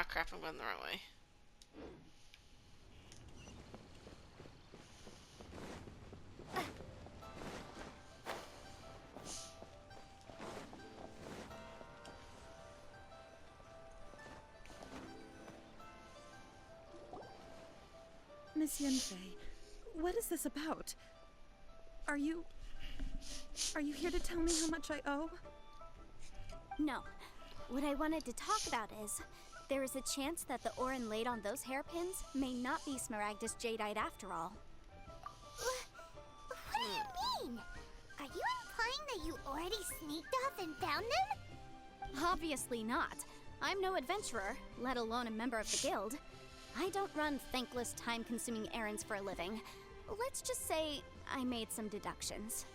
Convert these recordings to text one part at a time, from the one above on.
Oh crap, I'm going the wrong way. Miss Yenfei, what is this about? Are you here to tell me how much I owe? No. What I wanted to talk about is, there is a chance that the Orin laid on those hairpins may not be Smaragdus Jadeite after all. What do you mean? Are you implying that you already sneaked off and found them? Obviously not. I'm no adventurer, let alone a member of the guild. I don't run thankless, time-consuming errands for a living. Let's just say I made some deductions.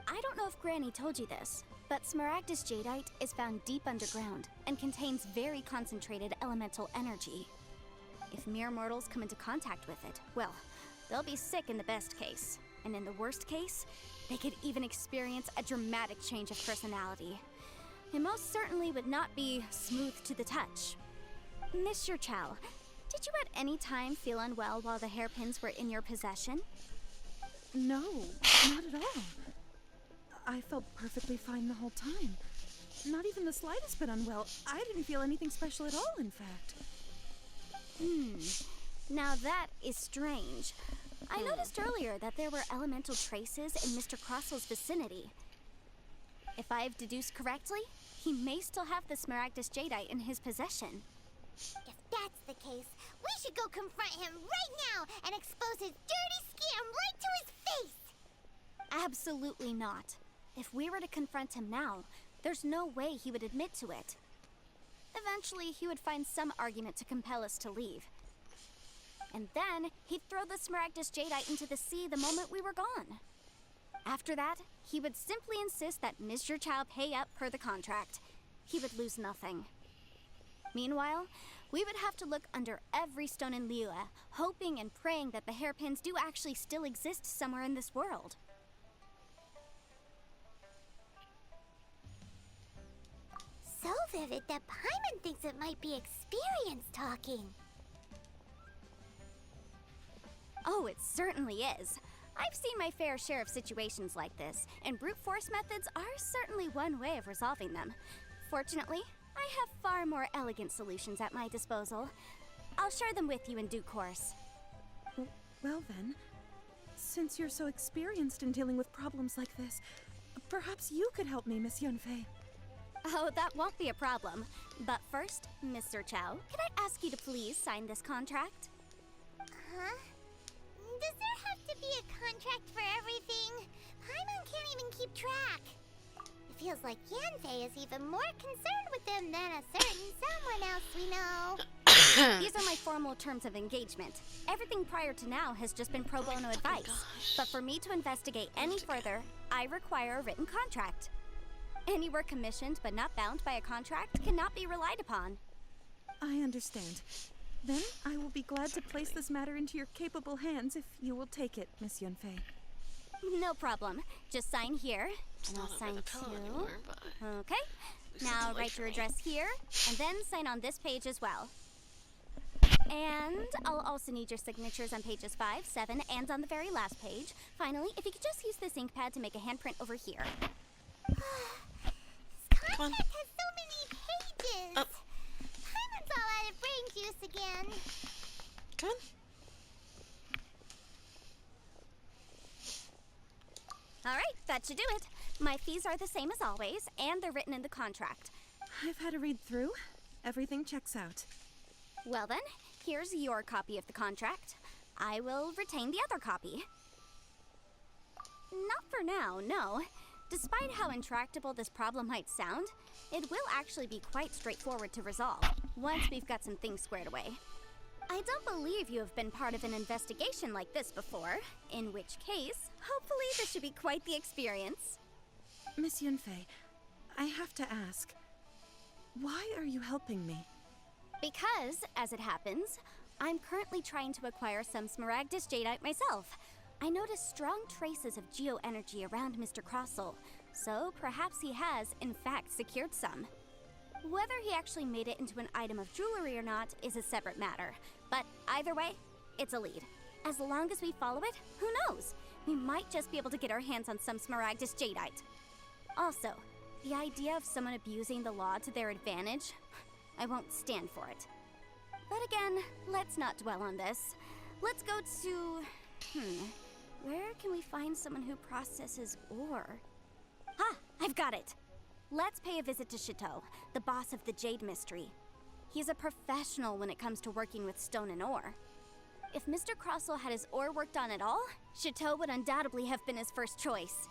I don't know if Granny told you this, but Smaragdus Jadeite is found deep underground and contains very concentrated elemental energy. If mere mortals come into contact with it, well, they'll be sick in the best case. And in the worst case, they could even experience a dramatic change of personality. It most certainly would not be smooth to the touch. Mr. Chow, did you at any time feel unwell while the hairpins were in your possession? No, not at all. I felt perfectly fine the whole time. Not even the slightest bit unwell. I didn't feel anything special at all, in fact. Now that is strange. I noticed earlier that there were elemental traces in Mr. Crossel's vicinity. If I've deduced correctly, he may still have the Smaragdus Jadeite in his possession. If that's the case, we should go confront him right now and expose his dirty scam right to his face! Absolutely not. If we were to confront him now, there's no way he would admit to it. Eventually, he would find some argument to compel us to leave. And then, he'd throw the Smaragdus Jadeite into the sea the moment we were gone. After that, he would simply insist that Mr. Chow pay up per the contract. He would lose nothing. Meanwhile, we would have to look under every stone in Liyue, hoping and praying that the hairpins do actually still exist somewhere in this world. So vivid that Paimon thinks it might be experience talking. Oh, it certainly is. I've seen my fair share of situations like this, and brute force methods are certainly one way of resolving them. Fortunately, I have far more elegant solutions at my disposal. I'll share them with you in due course. Well then, since you're so experienced in dealing with problems like this, perhaps you could help me, Miss Yunfei. Oh, that won't be a problem. But first, Mr. Chow, could I ask you to please sign this contract? Huh? Does there have to be a contract for everything? Paimon can't even keep track. It feels like Yanfei is even more concerned with them than a certain someone else we know. These are my formal terms of engagement. Everything prior to now has just been pro bono advice. But for me to investigate any further, I require a written contract. Any work commissioned but not bound by a contract cannot be relied upon. I understand. Then I will be glad to place this matter into your capable hands if you will take it, Miss Yunfei. No problem. Just sign here, and I'll sign too. Okay. Now write your address here, and then sign on this page as well. And I'll also need your signatures on pages 5, 7, and on the very last page. Finally, if you could just use this ink pad to make a handprint over here. This contract has so many pages. Paimon's all out of brain juice again. Come on. Alright, that should do it. My fees are the same as always, and they're written in the contract. I've had a read through. Everything checks out. Well then, here's your copy of the contract. I will retain the other copy. Not for now, no. Despite how intractable this problem might sound, it will actually be quite straightforward to resolve, once we've got some things squared away. I don't believe you have been part of an investigation like this before, in which case, hopefully this should be quite the experience. Miss Yunfei, I have to ask, why are you helping me? Because, as it happens, I'm currently trying to acquire some Smaragdus Jadeite myself. I noticed strong traces of geo-energy around Mr. Crossel, so perhaps he has, in fact, secured some. Whether he actually made it into an item of jewelry or not is a separate matter. But either way, it's a lead. As long as we follow it, who knows? We might just be able to get our hands on some Smaragdus Jadeite. Also, the idea of someone abusing the law to their advantage, I won't stand for it. But again, let's not dwell on this. Let's go to... where can we find someone who processes ore? Ah, I've got it! Let's pay a visit to Chateau, the boss of the Jade Mystery. He's a professional when it comes to working with stone and ore. If Mr. Crossell had his ore worked on at all, Chateau would undoubtedly have been his first choice.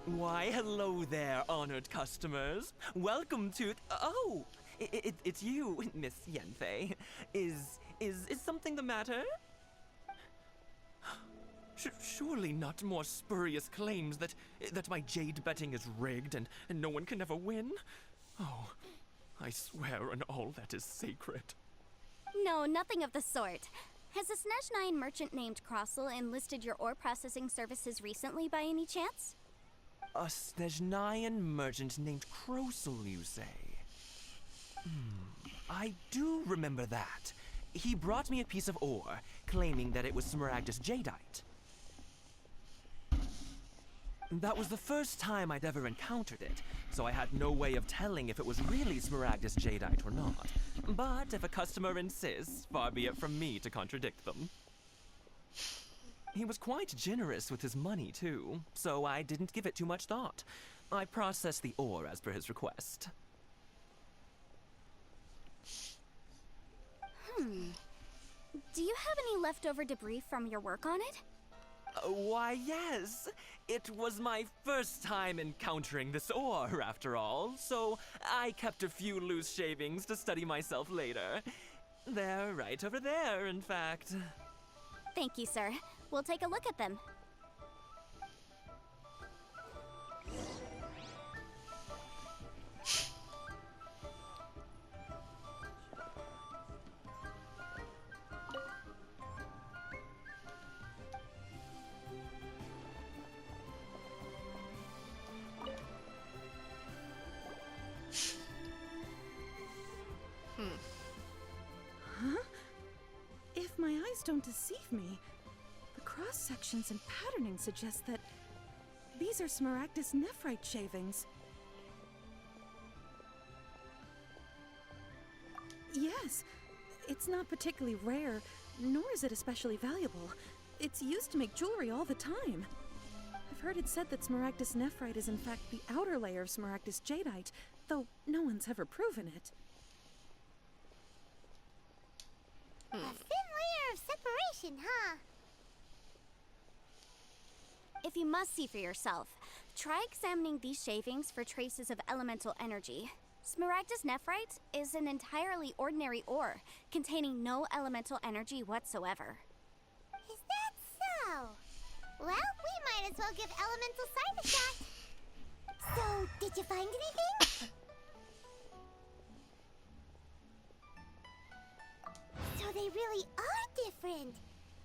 Why, hello there, honored customers. Welcome to... Oh, it's you, Miss Yenfei. Is something the matter? Surely not more spurious claims that my jade betting is rigged and no one can ever win? Oh, I swear on all that is sacred. No, nothing of the sort. Has a Snezhnyan merchant named Crossell enlisted your ore processing services recently by any chance? A Snezhnyan merchant named Crossell, you say? I do remember that. He brought me a piece of ore, claiming that it was Smaragdus Jadeite. That was the first time I'd ever encountered it, so I had no way of telling if it was really Smaragdus Jadeite or not. But if a customer insists, far be it from me to contradict them. He was quite generous with his money, too, so I didn't give it too much thought. I processed the ore as per his request. Do you have any leftover debris from your work on it? Why, yes. It was my first time encountering this ore, after all, so I kept a few loose shavings to study myself later. They're right over there, in fact. Thank you, sir. We'll take a look at them. If my eyes don't deceive me, the cross-sections and patterning suggest that these are Smaragdus nephrite shavings. Yes, it's not particularly rare, nor is it especially valuable. It's used to make jewelry all the time. I've heard it said that Smaragdus nephrite is in fact the outer layer of Smaragdus jadeite, though no one's ever proven it. A thin layer of separation, huh? If you must see for yourself, try examining these shavings for traces of elemental energy. Smaragdus nephrite is an entirely ordinary ore, containing no elemental energy whatsoever. Is that so? Well, we might as well give elemental sight a shot. So, did you find anything? So they really are different.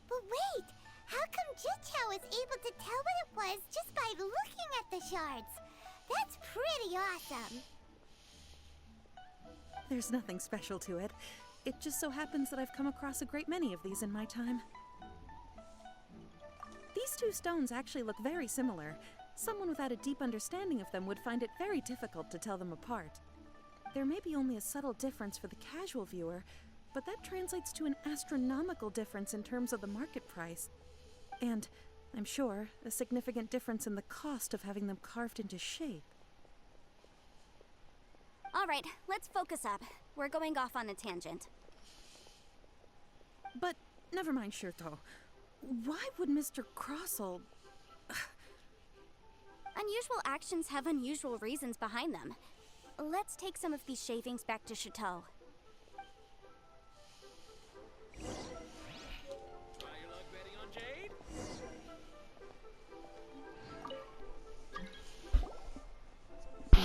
But wait, how come Jichao was able to tell what it was just by looking at the shards? That's pretty awesome. There's nothing special to it. It just so happens that I've come across a great many of these in my time. These two stones actually look very similar. Someone without a deep understanding of them would find it very difficult to tell them apart. There may be only a subtle difference for the casual viewer, but that translates to an astronomical difference in terms of the market price. And, I'm sure, a significant difference in the cost of having them carved into shape. All right, let's focus up. We're going off on a tangent. But, never mind, Shirto. Why would Mr. Crossell... Unusual actions have unusual reasons behind them. Let's take some of these shavings back to Chateau. Try your luck betting on Jade?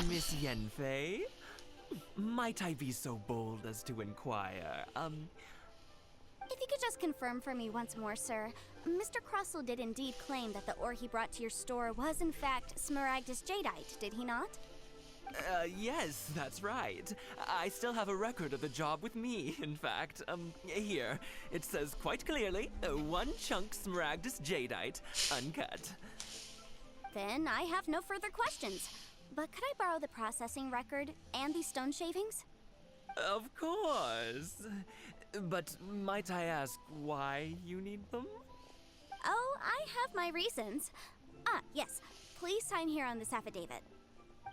Miss Yenfei? Might I be so bold as to inquire, If you could just confirm for me once more, sir. Mr. Crossell did indeed claim that the ore he brought to your store was in fact Smaragdus Jadeite, did he not? Yes, that's right. I still have a record of the job with me, in fact. Here. It says quite clearly, 1 chunk Smaragdus Jadeite, uncut. Then I have no further questions. But could I borrow the processing record and these stone shavings? Of course. But might I ask why you need them? Oh, I have my reasons. Ah, yes. Please sign here on this affidavit.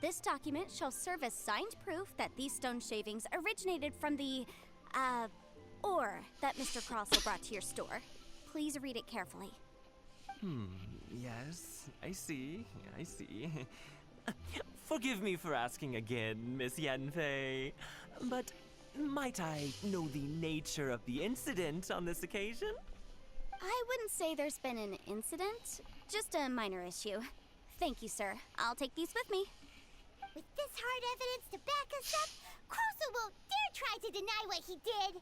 This document shall serve as signed proof that these stone shavings originated from the, ore that Mr. Crossell brought to your store. Please read it carefully. Yes, I see. Forgive me for asking again, Miss Yanfei, but might I know the nature of the incident on this occasion? I wouldn't say there's been an incident, just a minor issue. Thank you, sir. I'll take these with me. With this hard evidence to back us up, Crossell won't dare try to deny what he did.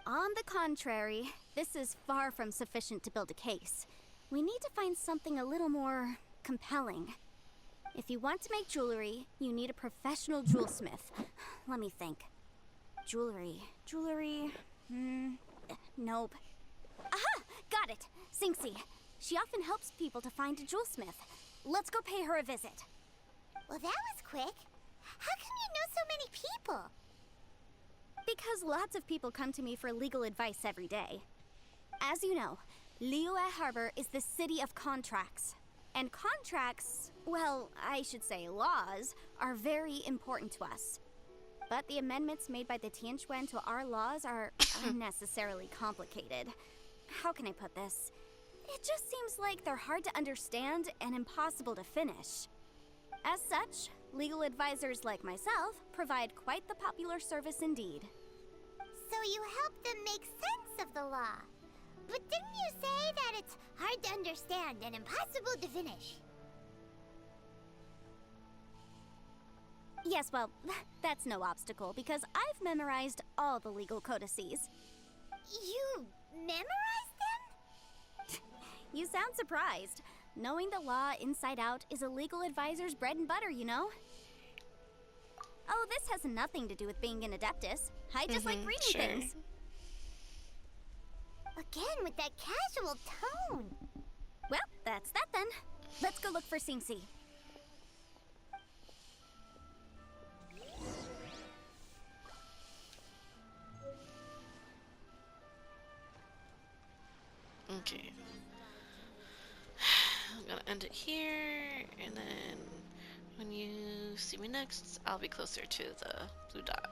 On the contrary, this is far from sufficient to build a case. We need to find something a little more compelling. If you want to make jewelry, you need a professional jewelsmith. Let me think. Jewelry. Nope. Aha! Got it! Sinxie. She often helps people to find a jewelsmith. Let's go pay her a visit. Well, that was quick. How come you know so many people? Because lots of people come to me for legal advice every day. As you know, Liyue Harbor is the city of contracts. And contracts, well, I should say laws, are very important to us. But the amendments made by the Tianquan to our laws are unnecessarily complicated. How can I put this? It just seems like they're hard to understand and impossible to finish. As such, legal advisors like myself provide quite the popular service indeed. So you help them make sense of the law. But didn't you say that it's hard to understand and impossible to finish? Yes, well, that's no obstacle because I've memorized all the legal codices. You memorized them? You sound surprised. Knowing the law inside out is a legal advisor's bread and butter, you know? Oh, this has nothing to do with being an adeptus. I just like reading sure. things. Again, with that casual tone. Well, that's that then. Let's go look for Sinxie. Okay. I'm gonna end it here, and then when you see me next, I'll be closer to the blue dot.